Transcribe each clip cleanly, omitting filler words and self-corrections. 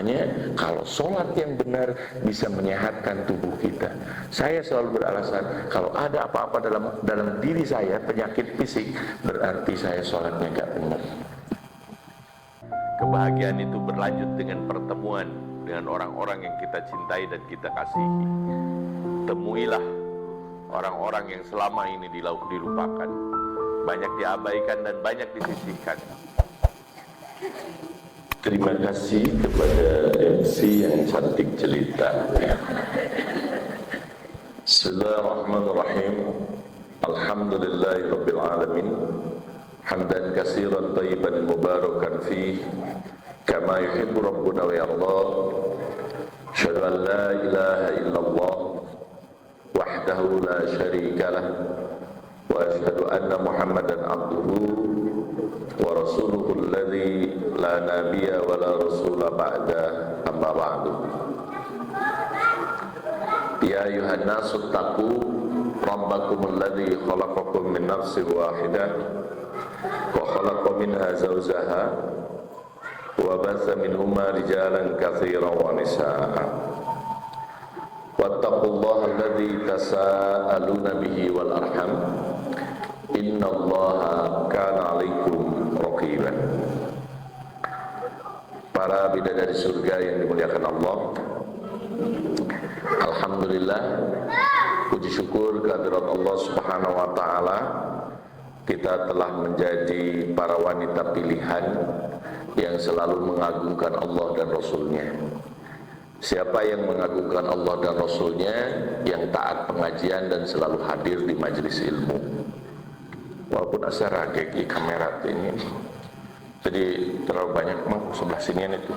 Makanya kalau sholat yang benar bisa menyehatkan tubuh kita. Saya selalu beralasan kalau ada apa-apa dalam diri saya, penyakit fisik, berarti saya sholatnya gak benar. Kebahagiaan itu berlanjut dengan pertemuan dengan orang-orang yang kita cintai dan kita kasihi. Temuilah orang-orang yang selama ini dilupakan, banyak diabaikan dan banyak disisihkan. Terima kasih kepada MC yang cantik jelita. Bismillahirrahmanirrahim. Alhamdulillahirabbil alamin. Hamdan katsiran thayyiban mubarakan fih kama yuhibbu rabbuna wa yarda. Asyhadu an la ilaha illallah wahdahu la syarika lah wa asyhadu anna Muhammadan abduhu wa rasuluhu alladzi la nabiyya wa la rasula ba'da, amma ba'du. Ya ayuhan nasu taqu rabbakum alladzi khalaqakum min nafsin wahidah wa khalaqa minha zawjaha wa batha minhuma rijalan katsiran wa nisaa'a. Wattaqullaha alladzi tasaaluna bihi wal arham innallaha kana 'alaikum raqiban. Para bidadari surga yang dimuliakan Allah, alhamdulillah, puji syukur kehadirat Allah Subhanahu wa taala, kita telah menjadi para wanita pilihan yang selalu mengagungkan Allah dan Rasul-Nya. Siapa yang mengagungkan Allah dan Rasul-Nya, yang taat pengajian dan selalu hadir di majelis ilmu. Walaupun asal kayak kamera ini, jadi terlalu banyak sebelah sinian itu.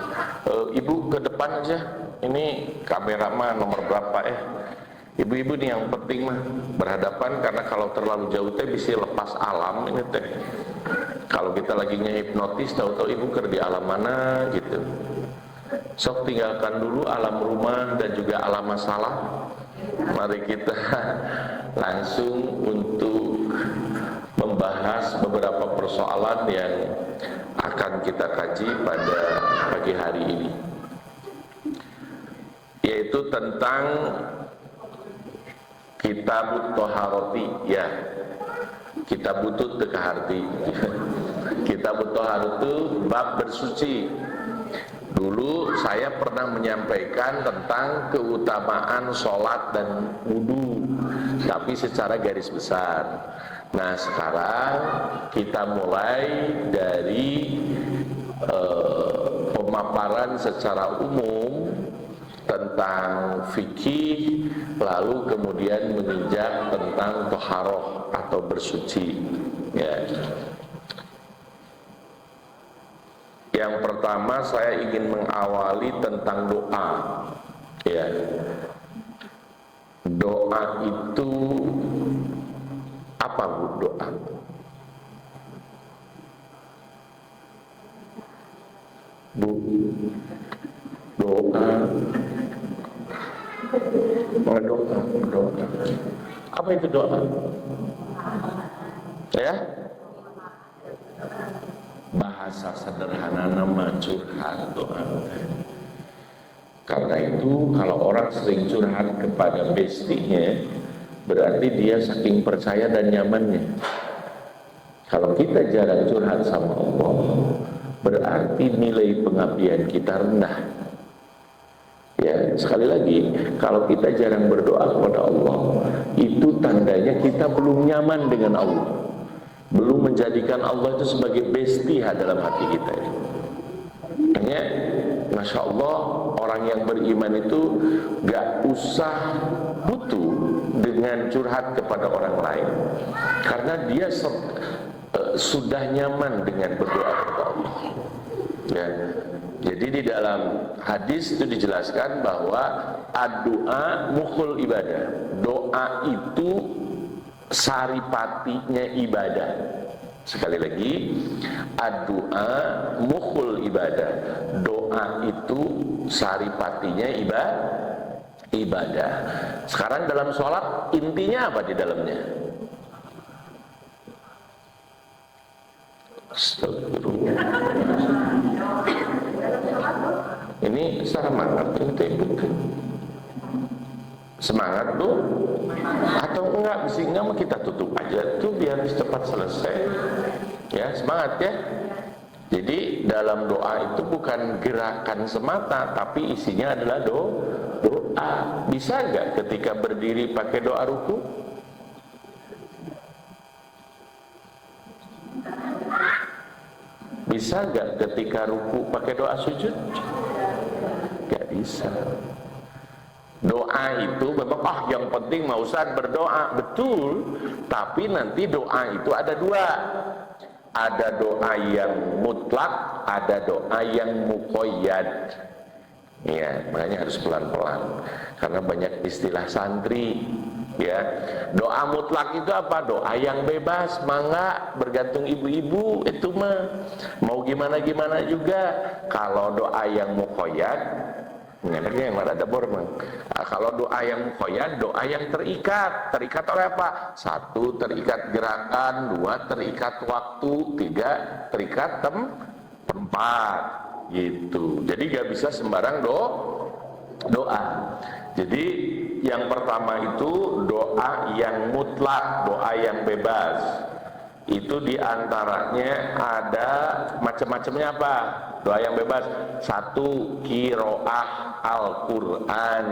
Ibu ke depan aja. Ini kamera mah nomor berapa Ibu-ibu nih yang penting mah berhadapan, karena kalau terlalu jauh teh bisa lepas alam ini teh. Kalau kita lagi ngehipnotis, tahu-tahu ibu kerja di alam mana gitu. Sok tinggalkan dulu alam rumah dan juga alam masalah. Mari kita langsung untuk membahas beberapa persoalan yang akan kita kaji pada pagi hari ini, yaitu tentang Kitabut Thaharati, ya. Kitabut teka harti. Kitabut Thaharati bab bersuci. Dulu saya pernah menyampaikan tentang keutamaan sholat dan wudu, tapi secara garis besar. Nah, sekarang kita mulai dari pemaparan secara umum tentang fikih, lalu kemudian menginjak tentang toharoh atau bersuci, ya. Yang pertama saya ingin mengawali tentang doa, ya. Doa itu apa, Bu? Doa Bu, doa apa itu doa? Ya, bahasa sederhana nama curhat, doa. Karena itu kalau orang sering curhat kepada bestinya, berarti dia saking percaya dan nyamannya. Kalau kita jarang curhat sama Allah, berarti nilai pengabdian kita rendah. Ya, sekali lagi, kalau kita jarang berdoa kepada Allah, itu tandanya kita belum nyaman dengan Allah, belum menjadikan Allah itu sebagai bestie dalam hati kita. Makanya, Masya Allah, orang yang beriman itu gak usah butuh dengan curhat kepada orang lain, karena dia sudah nyaman dengan berdoa kepada Allah, ya. Jadi di dalam hadis itu dijelaskan bahwa ad-doa mukhul ibadah. Doa itu saripatinya ibadah. Sekali lagi, ad-doa mukhul ibadah. Doa itu saripatinya ibadah. Sekarang dalam sholat intinya apa di dalamnya? Astagfirullah. Ini semangat ente bukan? Semangat tuh atau enggak? Sehingga kita tutup aja tuh biar cepat selesai. Ya, semangat ya. Jadi dalam doa itu bukan gerakan semata, tapi isinya adalah doa. Bisa nggak ketika berdiri pakai doa ruku? Bisa nggak ketika ruku pakai doa sujud? Nggak bisa. Doa itu memang yang penting mau Ustaz berdoa, betul. Tapi nanti doa itu ada dua. Ada doa yang mutlak, ada doa yang muqayyad. Ya, makanya harus pelan-pelan. Karena banyak istilah santri. Ya, doa mutlak itu apa? Doa yang bebas, mangga, bergantung ibu-ibu itu mah. Mau gimana-gimana juga. Kalau doa yang muqayyad, enaknya yang ada bormang. Kalau doa yang muqayyad, doa yang terikat. Terikat oleh apa? Satu, terikat gerakan. Dua, terikat waktu. Tiga, terikat tempat. Gitu. Jadi gak bisa sembarang doa. Jadi yang pertama itu doa yang mutlak, doa yang bebas. Itu diantaranya ada macam-macamnya apa? Doa yang bebas. Satu, qiraah Al-Quran.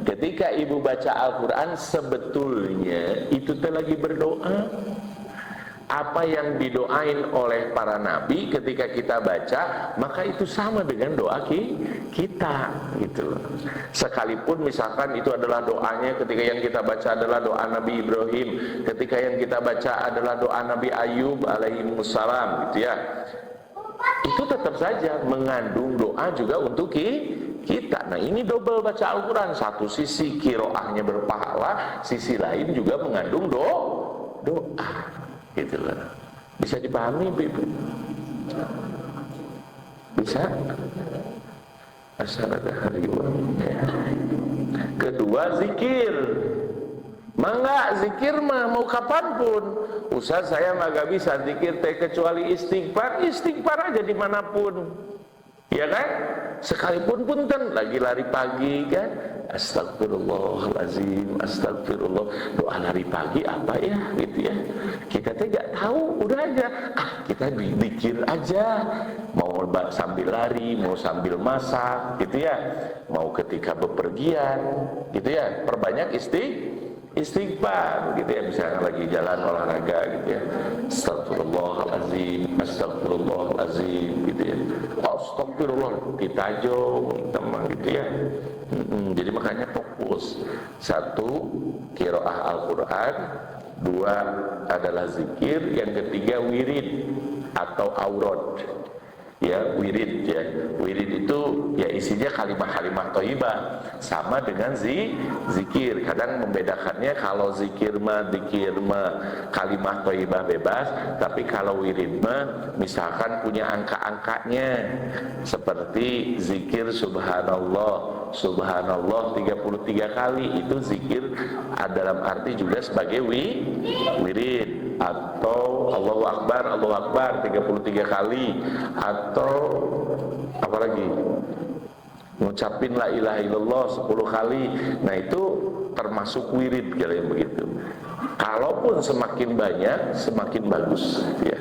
Ketika ibu baca Al-Quran, sebetulnya itu lagi berdoa. Apa yang didoain oleh para nabi ketika kita baca, maka itu sama dengan doa kita gitu. Sekalipun misalkan itu adalah doanya ketika yang kita baca adalah doa Nabi Ibrahim, ketika yang kita baca adalah doa Nabi Ayub alaihissalam gitu ya. Itu tetap saja mengandung doa juga untuk kita. Nah, ini double baca Al-Quran. Satu sisi qiraahnya berpahala, sisi lain juga mengandung doa. Gitu loh. Bisa dipahami Ibu? Bisa? Asal ada hariwan ya. Kedua, zikir. Mangga zikir mah mau kapanpun. Ustaz saya mah gak bisa zikir kecuali istighfar. Istighfar aja dimanapun. Ya kan? Sekalipun punten lagi lari pagi kan, astagfirullahaladzim, astagfirullah. Doa lari pagi apa ya gitu ya. Kita teh gak tahu, udah aja kita zikir aja. Mau sambil lari, mau sambil masak gitu ya. Mau ketika bepergian gitu ya. Perbanyak istighfar gitu ya, misalnya lagi jalan olahraga gitu ya, astagfirullahaladzim, astagfirullahaladzim gitu ya, astagfirullah kita jong teman gitu ya. Jadi makanya fokus. Satu, qiraah Al-Quran. Dua adalah zikir. Yang ketiga wirid atau aurad. Ya, wirid ya. Wirid itu ya isinya kalimat-kalimat thayyibah, sama dengan zikir. Kadang membedakannya, kalau zikir mah kalimat thayyibah bebas, tapi kalau wirid mah misalkan punya angka-angkanya. Seperti zikir subhanallah 33 kali, itu zikir dalam arti juga sebagai wirid. Atau Allahu Akbar 33 kali, atau apa lagi, ngucapin la ilaha illallah 10 kali. Nah itu termasuk wirid kalau yang begitu. Kalaupun semakin banyak semakin bagus ya.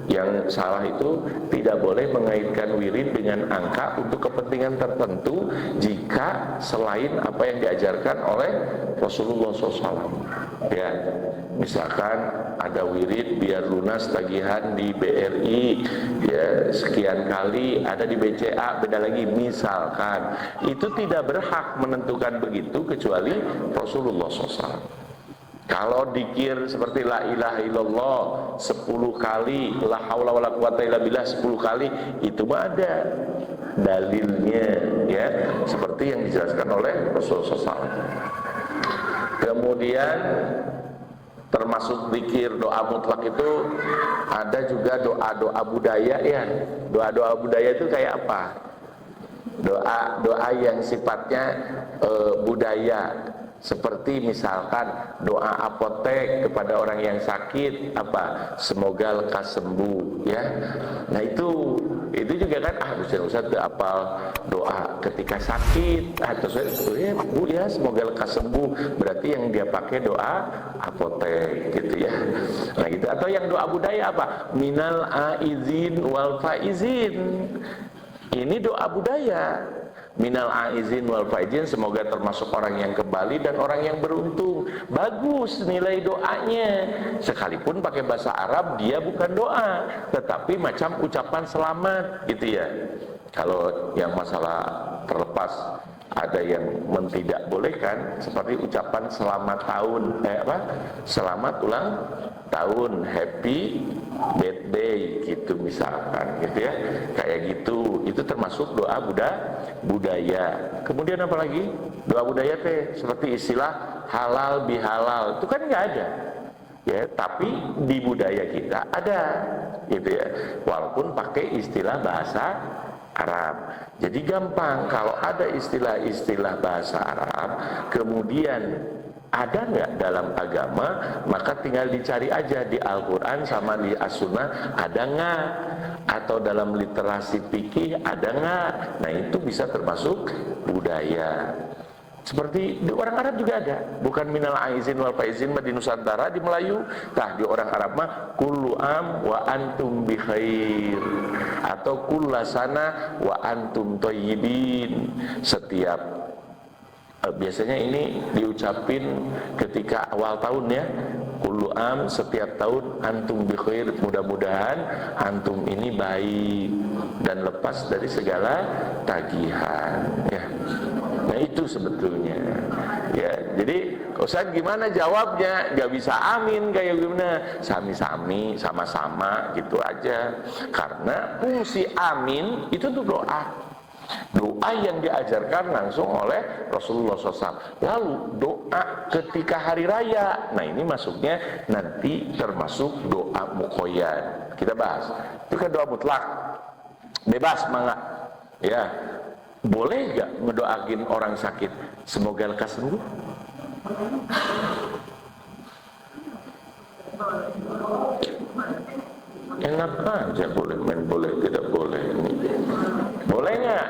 Yang salah itu tidak boleh mengaitkan wirid dengan angka untuk kepentingan tertentu jika selain apa yang diajarkan oleh Rasulullah SAW. Ya, misalkan ada wirid biar lunas tagihan di BRI ya sekian kali, ada di BCA beda lagi, misalkan itu tidak berhak menentukan begitu kecuali Rasulullah SAW. Kalau dikir seperti la ilaha illallah 10 kali, la haula wala quwata illa billah 10 kali, itu mah ada dalilnya ya, seperti yang dijelaskan oleh Rasulullah SAW. Kemudian termasuk zikir doa mutlak itu ada juga doa-doa budaya ya. Doa-doa budaya itu kayak apa? Doa yang sifatnya budaya. Seperti misalkan doa apotek kepada orang yang sakit, apa? Semoga lekas sembuh ya. Nah itu Itu juga kan Ustaz apal doa ketika sakit atau Bu ya semoga lekas sembuh, berarti yang dia pakai doa apotek gitu ya. Nah gitu. Atau yang doa budaya apa? Minal aizin wal faizin. Ini doa budaya. Minal aizin wal faizin, semoga termasuk orang yang kembali dan orang yang beruntung. Bagus nilai doanya. Sekalipun pakai bahasa Arab, dia bukan doa, tetapi macam ucapan selamat gitu ya. Kalau yang masalah terlepas ada yang tidak bolehkan, seperti ucapan selamat tahun, selamat ulang tahun, happy birthday gitu misalkan gitu ya, kayak gitu. Itu termasuk doa budaya. Kemudian apa lagi? Doa budaya teh seperti istilah halal bihalal, itu kan nggak ada ya, tapi di budaya kita ada gitu ya, walaupun pakai istilah bahasa Arab. Jadi gampang kalau ada istilah-istilah bahasa Arab, kemudian ada nggak dalam agama, maka tinggal dicari aja di Al-Quran sama di As-Sunnah ada nggak, atau dalam literasi fikih ada nggak. Nah itu bisa termasuk budaya. Seperti di orang Arab juga ada, bukan minal aizin wal faizin di Nusantara, di Melayu, tah di orang Arab mah kullu am wa antum bi khair, atau kullasana wa antum thayyibin. Setiap biasanya ini diucapin ketika awal tahun ya, kullu am, setiap tahun, antum bi khair, mudah-mudahan antum ini baik dan lepas dari segala tagihan ya. Nah itu sebetulnya ya. Jadi Ustaz gimana jawabnya? Gak bisa amin kayak gimana? Sami-sami, sama-sama gitu aja. Karena fungsi amin itu untuk doa. Doa yang diajarkan langsung oleh Rasulullah SAW. Lalu doa ketika hari raya, nah ini masuknya nanti termasuk doa muqayyad. Kita bahas. Itu kan doa mutlak, bebas mangga ya. Boleh gak ngedoakin orang sakit semoga lekas sembuh? Enak aja, boleh main boleh, tidak boleh. Boleh gak?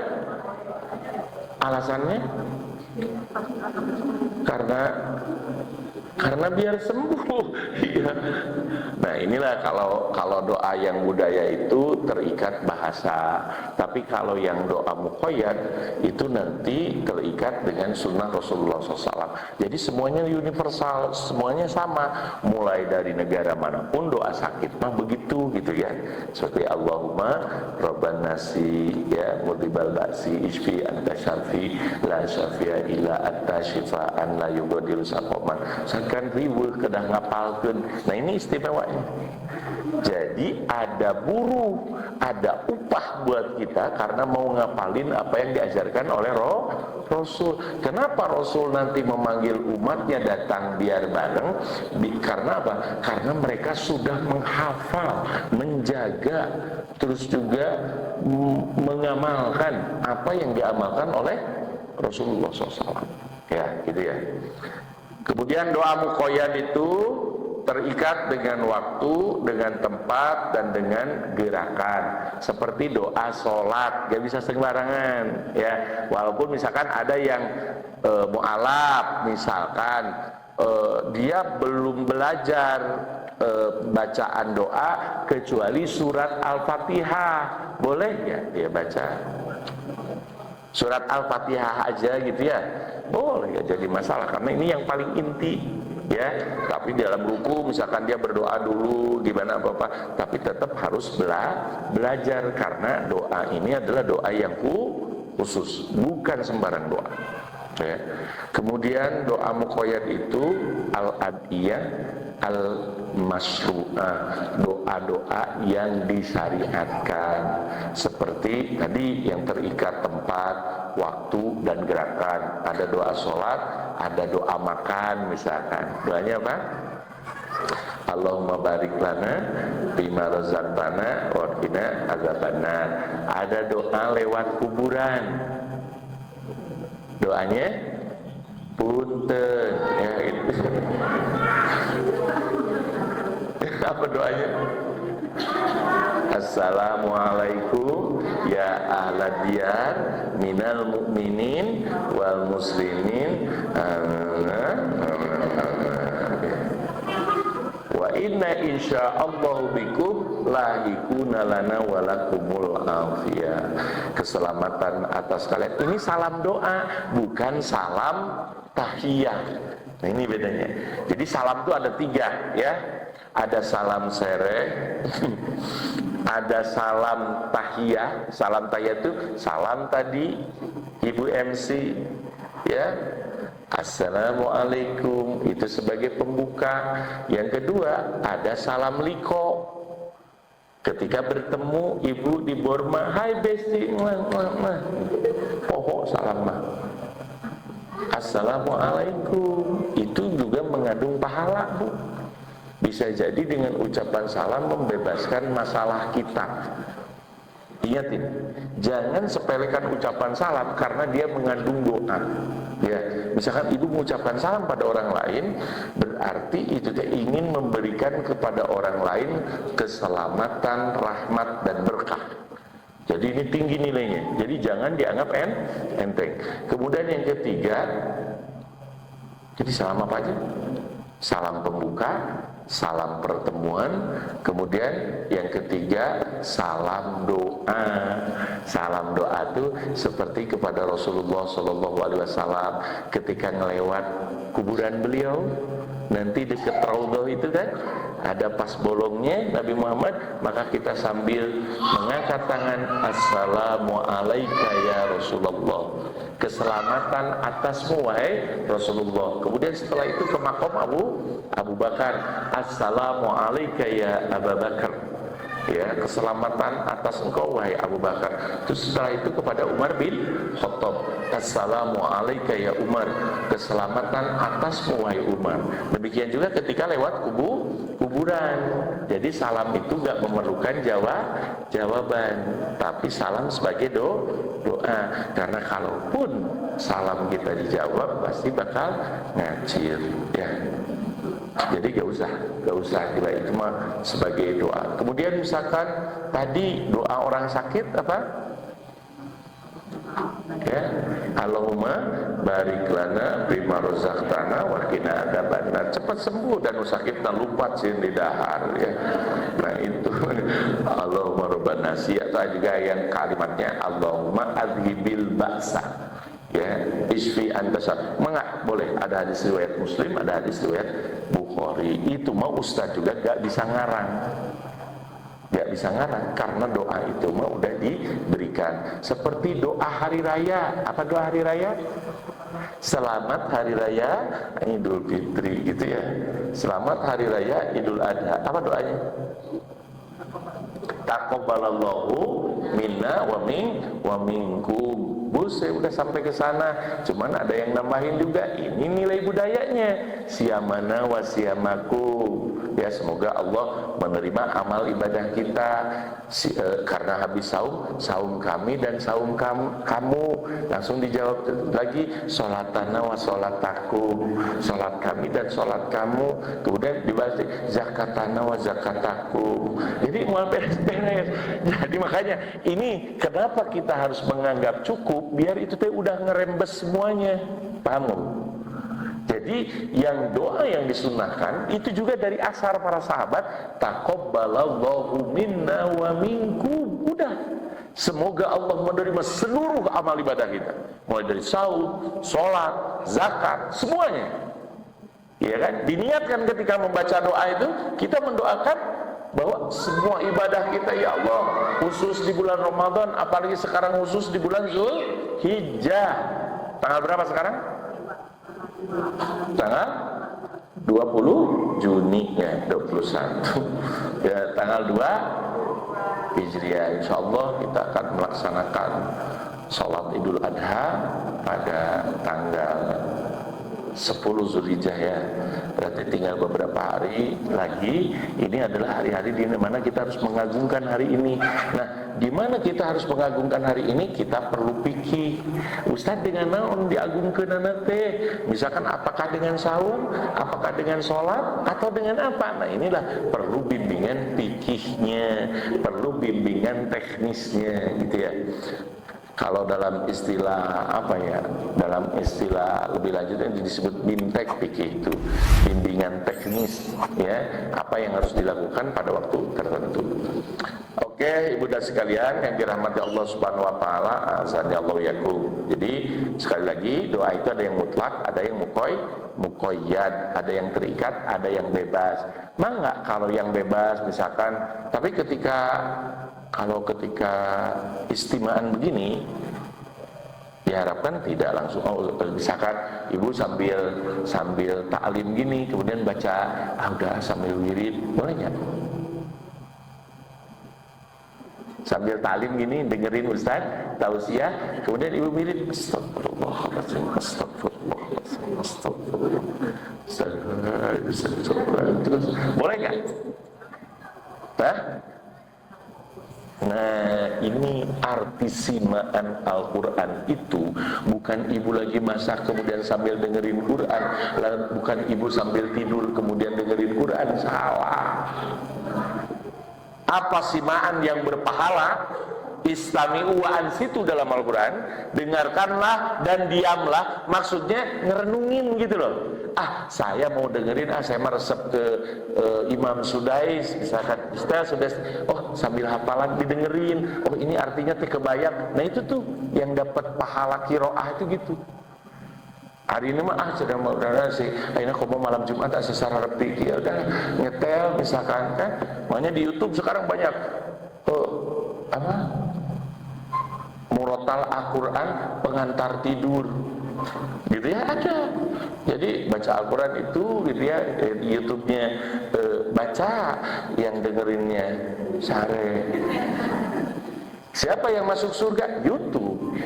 Alasannya? Karena biar sembuh. Ya. Nah inilah kalau doa yang budaya itu terikat bahasa, tapi kalau yang doa muqayyad itu nanti terikat dengan sunnah Rasulullah SAW. Jadi semuanya universal, semuanya sama, mulai dari negara manapun doa sakit mah begitu gitu ya. Seperti Allahumma Rabban nasi ya mudibal ba'si isfi anta syafi la syafi'a illa anta syifa'an la yughadiru saqaman. Sakan riweuh kedah ngapalkeun. Nah ini istimewanya. Jadi ada buruh, ada upah buat kita karena mau ngapalin apa yang diajarkan oleh Rasul. Kenapa Rasul nanti memanggil umatnya datang biar bareng? Karena apa? Karena mereka sudah menghafal, menjaga, terus juga mengamalkan apa yang diamalkan oleh Rasulullah SAW. Ya, gitu ya. Kemudian doa muqayyad itu terikat dengan waktu, dengan tempat, dan dengan gerakan. Seperti doa sholat, gak bisa sembarangan ya. Walaupun misalkan ada yang mu'alaf, misalkan dia belum belajar bacaan doa kecuali surat Al-Fatihah, boleh ya dia baca surat Al-Fatihah aja gitu ya? Boleh, gak jadi masalah, karena ini yang paling inti ya. Tapi dalam ruku misalkan dia berdoa dulu gimana apa-apa, tapi tetap harus belajar karena doa ini adalah doa yang khusus, bukan sembarang doa ya. Kemudian doa muqayyad itu al-adiyah al-masyru'ah, doa-doa yang disyariatkan, seperti tadi yang terikat tempat, waktu, dan gerakan. Ada doa sholat, ada doa makan misalkan. Doanya apa? Allahumma barik lana bima razaqtana wa qina azabannar. Ada doa lewat kuburan. Doanya punten ya itu. Apa doanya? Assalamualaikum ya ahlad diyar minal mu'minin wal muslimin wa inna insyaallahu bikum lahikuna lana walakumul afiyah. Keselamatan atas kalian. Ini salam doa, bukan salam tahiyah. Nah ini bedanya. Jadi salam itu ada 3 ya. Ada salam sereh, ada salam tahiyah. Salam tahiyah itu salam tadi Ibu MC ya. Assalamualaikum, itu sebagai pembuka. Yang kedua, ada salam liko. Ketika bertemu ibu di Burma, hai besti, poho salam mah. Assalamualaikum, itu juga mengandung pahala, Bu. Bisa jadi dengan ucapan salam membebaskan masalah kita. Ingatin, jangan sepelekan ucapan salam karena dia mengandung doa. Ya, misalkan ibu mengucapkan salam pada orang lain, berarti itu dia ingin memberikan kepada orang lain keselamatan, rahmat dan berkah. Jadi ini tinggi nilainya. Jadi jangan dianggap enteng. Kemudian yang ketiga, jadi salam apa aja? Salam pembuka, salam pertemuan, kemudian yang ketiga salam doa. Salam doa itu seperti kepada Rasulullah SAW ketika ngelewat kuburan beliau, nanti dekat Raudhah itu kan ada pas bolongnya Nabi Muhammad, maka kita sambil mengangkat tangan, assalamu alayka ya Rasulullah, keselamatan atasmu wahai Rasulullah. Kemudian setelah itu ke makom Abu Bakar, assalamu alayka ya Abu Bakar, ya keselamatan atas engkau wahai Abu Bakar. Terus setelah itu kepada Umar bin Khattab, assalamu alayka ya Umar, keselamatan atasmu wahai Umar. Demikian juga ketika lewat kuburan. Jadi salam itu gak memerlukan jawaban, tapi salam sebagai doa. Karena kalaupun salam kita dijawab pasti bakal ngacir ya. Jadi gak usah kira itu mah sebagai doa. Kemudian misalkan tadi doa orang sakit apa? Ya, Allahumma barik lana bima razaqtana wa qina adzabannar. Cepat sembuh dan sakit dan lupa di dahar ya. Nah itu Allahumma rabban nasi, atau juga yang kalimatnya Allahumma adhibil ba'sa. Ya, isfi antasar. Enggak boleh, ada hadis riwayat Muslim, ada hadis riwayat Bukhari. Itu mau ustaz juga gak bisa ngarang. Gak bisa ngarang karena doa itu mah udah diberikan. Seperti doa hari raya. Apa doa hari raya? Selamat hari raya Idul Fitri gitu ya. Selamat hari raya Idul Adha. Apa doanya? Taqabbalallahu minna wa minkum. Bu, saya udah sampai ke sana. Cuman ada yang nambahin juga. Ini nilai budayanya. Siamana wa siamakum. Ya, semoga Allah menerima amal ibadah kita. Karena habis saum kami dan saum kamu. Langsung dijawab lagi, sholatana wa sholatakum. Sholat kami dan sholat kamu. Kemudian dibalik, zakatana wa zakatakum. Jadi mau beres-beres. Jadi makanya ini kenapa kita harus menganggap cukup, biar itu teh udah ngerembes semuanya. Paham gak? Jadi yang doa yang disunahkan itu juga dari asar para sahabat, taqabbalallahu minna wa minkum. Udah, semoga Allah menerima seluruh amal ibadah kita, mulai dari saum, sholat, zakat, semuanya. Ya kan? Diniatkan ketika membaca doa itu, kita mendoakan bahwa semua ibadah kita ya Allah, khusus di bulan Ramadan, apalagi sekarang khusus di bulan Zulhijjah. Tanggal berapa sekarang? Tanggal 20 Juni ya, 21 ya, tanggal 2 Hijriah. Insyaallah kita akan melaksanakan sholat Idul Adha pada tanggal 10 Zulhijjah ya. Berarti tinggal beberapa hari lagi. Ini adalah hari-hari di mana kita harus mengagungkan hari ini. Nah, di mana kita harus mengagungkan hari ini? Kita perlu pikir. Ustaz dengan naon diagungkeun teh? Misalkan apakah dengan saum, apakah dengan sholat, atau dengan apa? Nah, inilah perlu bimbingan fikihnya, perlu bimbingan teknisnya gitu ya. Kalau dalam istilah apa ya, dalam istilah lebih lanjut yang disebut bimtek fikih itu bimbingan teknis ya, apa yang harus dilakukan pada waktu tertentu. Oke, ibu dan sekalian yang dirahmati Allah Subhanahu wa taala, azanillahu yakum. Jadi sekali lagi doa itu ada yang mutlak, ada yang muqayyad, ada yang terikat, ada yang bebas. Mangga kalau yang bebas misalkan, tapi ketika istimaan begini diharapkan tidak langsung misalkan ibu sambil ta'lim gini kemudian baca udah sambil wirid, boleh nggak? Sambil ta'lim gini dengerin ustaz tausiah kemudian ibu wirid astagfirullahaladzim astagfirullahaladzim astagfirullahaladzim terus boleh nggak? Nah, ini arti simaan Al-Quran itu bukan ibu lagi masak kemudian sambil dengerin Quran, bukan ibu sambil tidur kemudian dengerin Quran, salah. Apa simaan yang berpahala? Istami'u wa ansitu dalam Al-Quran, dengarkanlah dan diamlah, maksudnya ngerenungin gitu loh. Saya mau dengerin, saya meresep ke Imam Sudais, misalkan Ustaz Sudais, sambil hafalan didengerin, ini artinya kebayang. Nah itu tuh yang dapat pahala qiraah itu gitu. Hari ini mah sedang mau sih, akhirnya komo malam Jumat secara repti, ya udah nyetel misalkan kan, makanya di YouTube sekarang banyak murotal Al-Quran pengantar tidur gitu ya, ada. Jadi baca Al-Quran itu gitu ya, di YouTube-nya baca, yang dengerinnya sare. Siapa yang masuk surga? YouTube.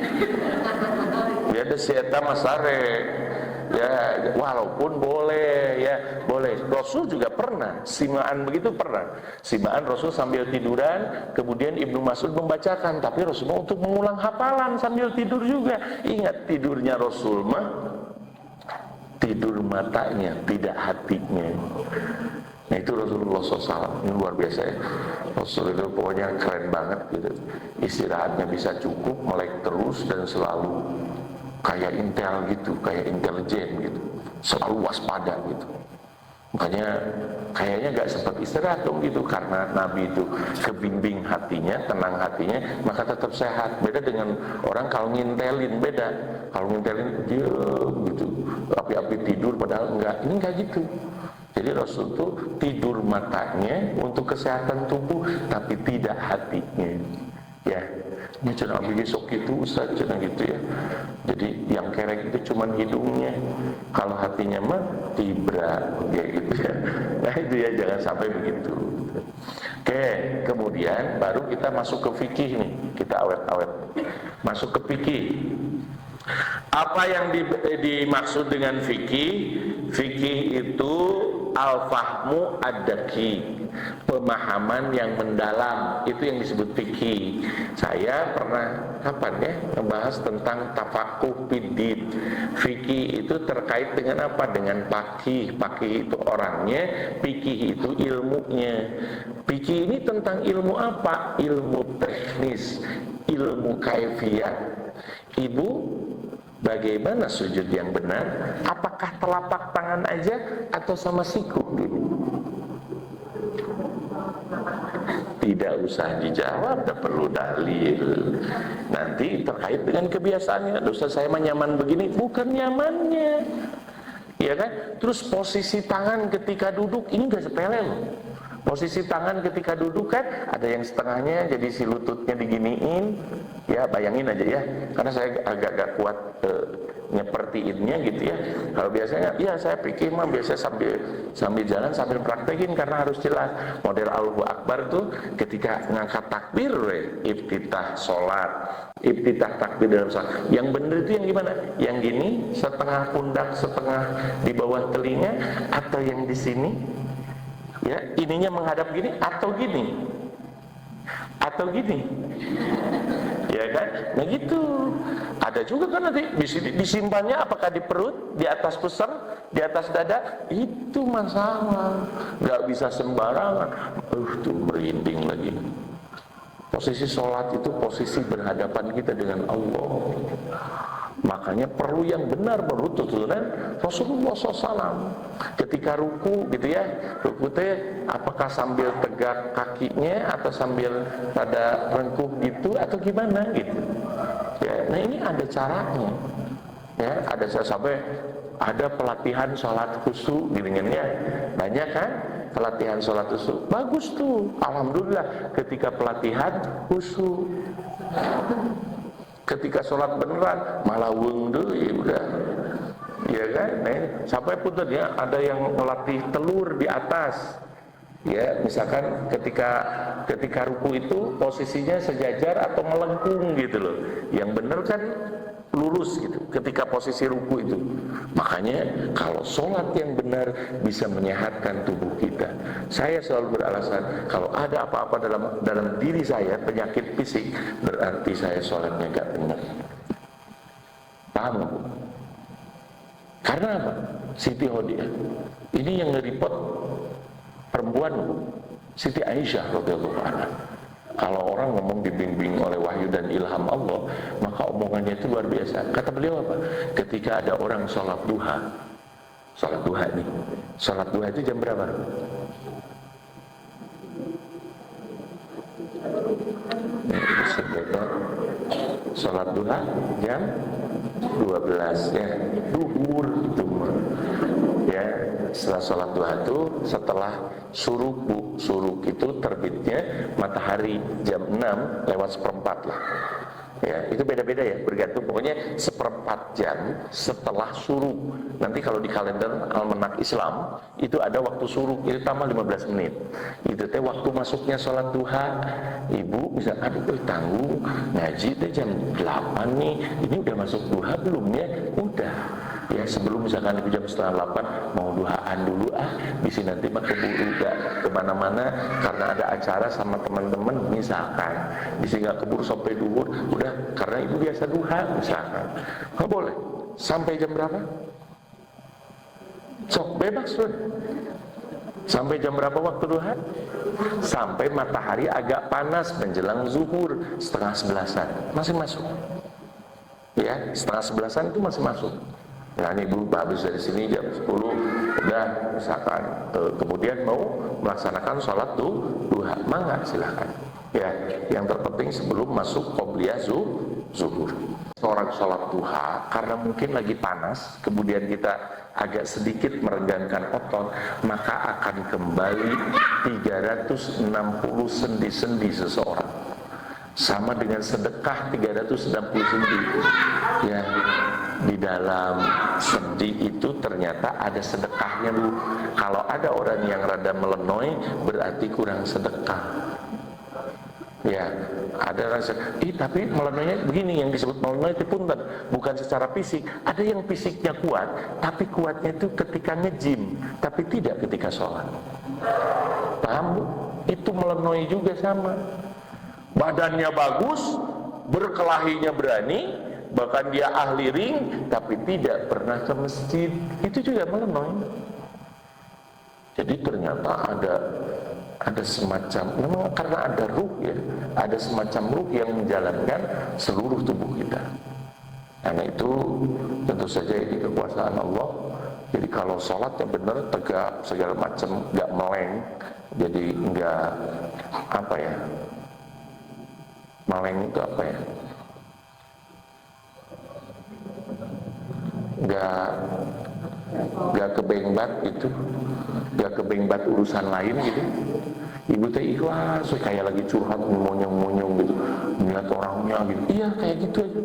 Ya ada sieta masare. Ya walaupun boleh ya, boleh. Rasul juga pernah simaan begitu, pernah simaan Rasul sambil tiduran, kemudian Ibnu Mas'ud membacakan, tapi Rasulullah untuk mengulang hafalan sambil tidur juga. Ingat, tidurnya Rasul mah tidur matanya, tidak hatinya. Nah itu Rasulullah SAW, ini luar biasa ya. Rasul itu pokoknya keren banget gitu. Istirahatnya bisa cukup, melek terus dan selalu kayak intel gitu, kayak intelijen gitu, selalu waspada gitu. Makanya kayaknya gak sempat istirahat dong gitu, karena Nabi itu kebimbing hatinya, tenang hatinya, maka tetap sehat. Beda dengan orang kalau ngintelin, beda. Kalau ngintelin diem gitu, api-api tidur padahal enggak, ini enggak gitu. Jadi Rasul itu tidur matanya untuk kesehatan tubuh, tapi tidak hatinya. Ya, ini cina besok itu Ustaz, cina gitu ya. Jadi yang kerek itu cuman hidungnya, kalau hatinya mah tibra, kayak gitu ya. Nah itu ya, jangan sampai begitu. Oke, kemudian baru kita masuk ke fikih nih, kita awet-awet masuk ke fikih. Apa yang dimaksud dengan fikih? Fikih itu al-fahmu ad-daqi, pemahaman yang mendalam, itu yang disebut fikih. Saya pernah kapan ya membahas tentang tafakuh fiddin. Fikih itu terkait dengan apa? Dengan pakih. Pakih itu orangnya, fikih itu ilmunya. Fikih ini tentang ilmu apa? Ilmu teknis, ilmu kaifiyat. Ibu, bagaimana sujud yang benar? Apakah telapak tangan aja atau sama siku dulu? Tidak usah dijawab, tidak perlu dalil. Nanti terkait dengan kebiasaannya. Dosa saya mah nyaman begini, bukan nyamannya, ya kan? Terus posisi tangan ketika duduk ini gak sepele loh. Posisi tangan ketika duduk kan ada yang setengahnya jadi si lututnya diginiin, ya bayangin aja ya, karena saya agak-agak kuat nyepertiinnya gitu ya. Kalau biasanya, ya saya pikir mah biasa sambil jalan sambil praktekin karena harus jelas. Model Allahu Akbar tuh ketika ngangkat takbir, iftitah sholat, iftitah takbir dalam sholat. Yang bener itu yang gimana? Yang gini, setengah pundak, setengah di bawah telinga, atau yang di sini? Ya, ininya menghadap gini atau gini? Atau gini? Ya kan? Nah gitu. Ada juga kan nanti disimpannya apakah di perut, di atas pusar, di atas dada, itu masalah. Nggak bisa sembarangan. Tuh merinding lagi. Posisi sholat itu posisi berhadapan kita dengan Allah. Makanya perlu yang benar menurut tuntunan Rasulullah SAW. Ketika ruku gitu ya, ruku teh apakah sambil tegak kakinya atau sambil pada rengkuh gitu atau gimana gitu. Ya, nah ini ada caranya. Ya, ada sampai ada pelatihan sholat khusyuk gitu kan ya. Banyak kan pelatihan sholat khusyuk. Bagus tuh. Alhamdulillah ketika pelatihan khusyuk. Ketika sholat beneran malah wungdu ya udah, ya kan? Sampai punten ya ada yang melatih telur di atas, ya misalkan ketika ruku itu posisinya sejajar atau melengkung gitu loh. Yang bener kan lurus gitu ketika posisi ruku itu. Makanya kalau sholat yang benar bisa menyehatkan tubuh kita. Saya selalu beralasan kalau ada apa-apa dalam diri saya penyakit fisik, berarti saya sholatnya gak benar. Paham? Karena apa? Siti Hodiah ini yang nge-report perempuan, Siti Aisyah radhiyallahu anha. Kalau orang ngomong dibimbing oleh wahyu dan ilham Allah, maka omongannya itu luar biasa. Kata beliau apa? Ketika ada orang sholat duha nih, sholat duha itu jam berapa? Sholat duha jam 12 ya, duhur itu ya. Setelah sholat duha itu setelah suruk itu terbitnya matahari jam 6:04 lah ya, itu beda-beda ya, bergantung pokoknya 1/4 jam setelah suruk. Nanti kalau di kalender almanak Islam itu ada waktu suruk, itu tambah 15 menit. Itu teh waktu masuknya sholat duha. Ibu bisa, aduh tanggung ngaji teh jam 8 nih, ini udah masuk duha belum ya? Udah ya, sebelum misalkan itu jam 7:30 mau duhaan dulu bisa nanti mah keburu gak kemana-mana karena ada acara sama teman-teman misalkan, bisa gak keburu sampai duhur, udah karena ibu biasa duha misalkan, nggak boleh. Sampai jam berapa? Sok bebas tuh. Sampai jam berapa waktu duha? Sampai matahari agak panas menjelang zuhur 10:30-an masih masuk ya, 10:30-an itu masih masuk. Nah ini ibu habis dari sini jam 10 udah misalkan kemudian mau melaksanakan sholat duha, mangga silahkan ya. Yang terpenting sebelum masuk qobliyah zuhur. Seorang sholat duha karena mungkin lagi panas, kemudian kita agak sedikit meregangkan otot, maka akan kembali 360 sendi-sendi seseorang, sama dengan sedekah 360 sendi ya. Di dalam sendi itu ternyata ada sedekahnya Bu. Kalau ada orang yang rada melenoi berarti kurang sedekah ya. Ada rasa, tapi melenoinya begini, yang disebut melenoi itu punten, bukan secara fisik. Ada yang fisiknya kuat, tapi kuatnya itu ketika nge-gym, tapi tidak ketika sholat. Paham Bu? Itu melenoi juga sama. Badannya bagus, berkelahinya berani, bahkan dia ahli ring, tapi tidak pernah ke masjid, itu juga melenoi. Jadi ternyata ada semacam, memang karena ada ruh ya, ada semacam ruh yang menjalankan seluruh tubuh kita. Karena itu tentu saja ini kekuasaan Allah. Jadi kalau sholatnya benar, tegak segala macam, nggak meleng, jadi nggak apa ya, meleng itu apa ya, nggak kebengbat gitu gak kebengbat urusan lain gitu. Ibu teh ikhlas, kayak lagi curhat monyong-monyong gitu, niat orangnya gitu. Iya kayak gitu aja.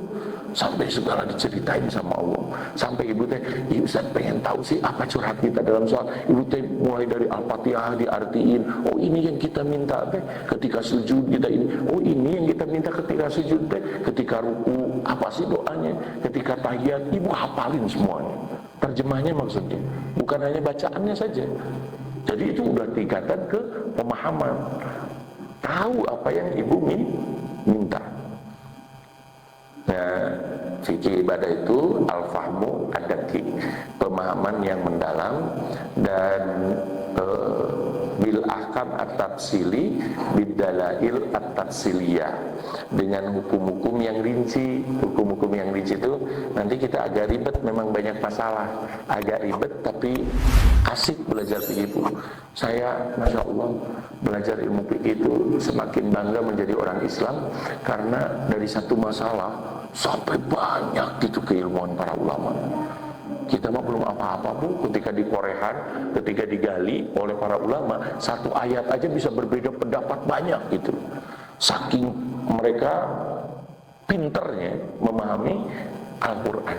Sampai segala diceritain sama Allah. Sampai ibu teh, ibu Ustaz pengen tahu sih apa curhat kita dalam soal. Ibu teh mulai dari Al-Fatihah diartiin. Oh ini yang kita minta teh ketika sujud kita ini. Oh ini yang kita minta ketika sujud teh. Ketika ruku apa sih doanya? Ketika tahiyat ibu hafalin semuanya. Terjemahnya maksudnya, bukan hanya bacaannya saja. Jadi itu udah tingkatan ke pemahaman. Tahu apa yang ibu minta. Nah, fikih ibadah itu al-fahmu ad-daqiq, pemahaman yang mendalam dan bil ahkam at-tafsili bid dalail at-tafsiliyah, dengan hukum-hukum yang rinci. Hukum-hukum yang rinci itu nanti kita agak ribet, memang banyak masalah, agak ribet tapi asik belajar fikih itu. Saya Masya Allah belajar ilmu fikih itu semakin bangga menjadi orang Islam, karena dari satu masalah sampai banyak gitu keilmuan para ulama. Kita mah belum apa-apa Bu, ketika di Korean, ketika digali oleh para ulama, satu ayat aja bisa berbeda pendapat banyak gitu. Saking mereka pinternya memahami Al-Quran.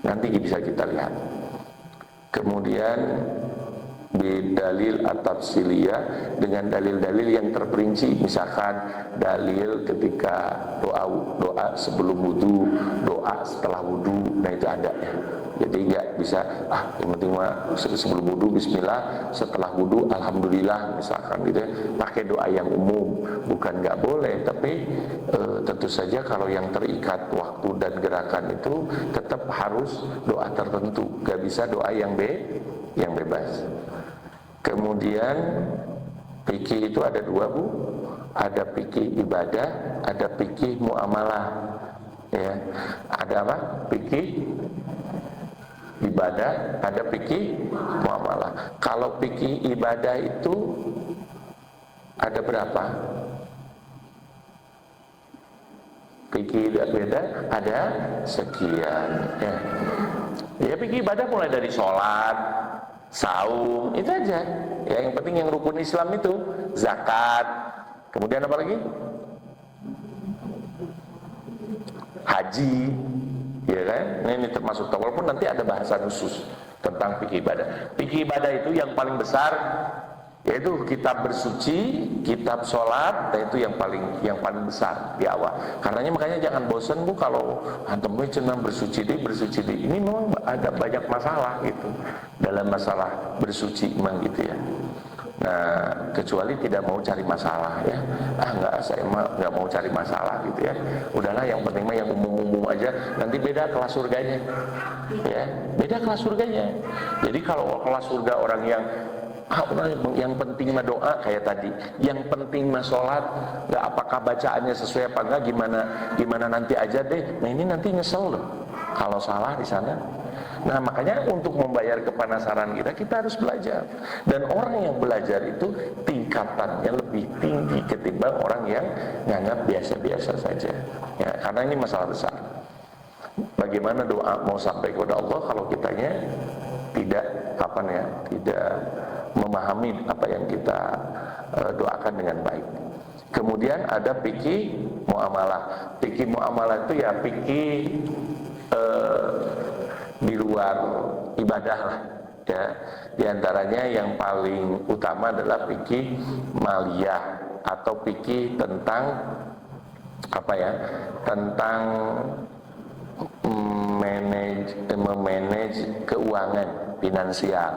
Nanti bisa kita lihat. Kemudian bidalil at-tafsiliyah, dengan dalil-dalil yang terperinci. Misalkan dalil ketika doa sebelum wudu, doa setelah wudu, nah itu ada ya. Jadi nggak bisa yang penting mah sebelum wudu bismillah, setelah wudu alhamdulillah misalkan gitu ya. Pakai doa yang umum, bukan nggak boleh, tapi tentu saja kalau yang terikat waktu dan gerakan itu tetap harus doa tertentu, nggak bisa doa yang bebas. Kemudian fikih itu ada dua Bu, ada fikih ibadah, ada fikih muamalah. Ya, ada apa? Fikih ibadah, ada fikih muamalah. Kalau fikih ibadah itu ada berapa? Fikih ibadah ada sekian. Ya fikih ibadah mulai dari sholat, saum, itu aja. Ya, yang penting yang rukun Islam itu zakat. Kemudian apa lagi? Haji, ya kan? Ini termasuk, walaupun nanti ada bahasan khusus tentang fikih ibadah. Fikih ibadah itu yang paling besar yaitu kitab bersuci, kitab sholat, dan itu yang paling besar di awal. Karenanya makanya jangan bosan Bu kalau antum cuma bersuci deh. Ini memang ada banyak masalah gitu dalam masalah bersuci memang gitu ya. Nah, kecuali tidak mau cari masalah ya. Saya mah nggak mau cari masalah gitu ya. Udahlah yang penting mah yang umum-umum aja. Nanti beda kelas surganya. Ya, beda kelas surganya. Jadi kalau kelas surga orang yang penting mah doa kayak tadi, yang penting mah sholat, nggak apakah bacaannya sesuai apa enggak, gimana nanti aja deh. Nah ini nanti nyesel loh kalau salah di sana. Nah makanya untuk membayar kepanasaran kita harus belajar. Dan orang yang belajar itu tingkatannya lebih tinggi ketimbang orang yang nganggap biasa-biasa saja ya, karena ini masalah besar. Bagaimana doa mau sampai kepada Allah kalau kitanya tidak tidak memahami apa yang kita doakan dengan baik. Kemudian ada fikih muamalah. Fikih muamalah itu ya fikih di luar ibadah lah ya. Di antaranya yang paling utama adalah fikih maliyah atau fikih tentang tentang memanage keuangan finansial.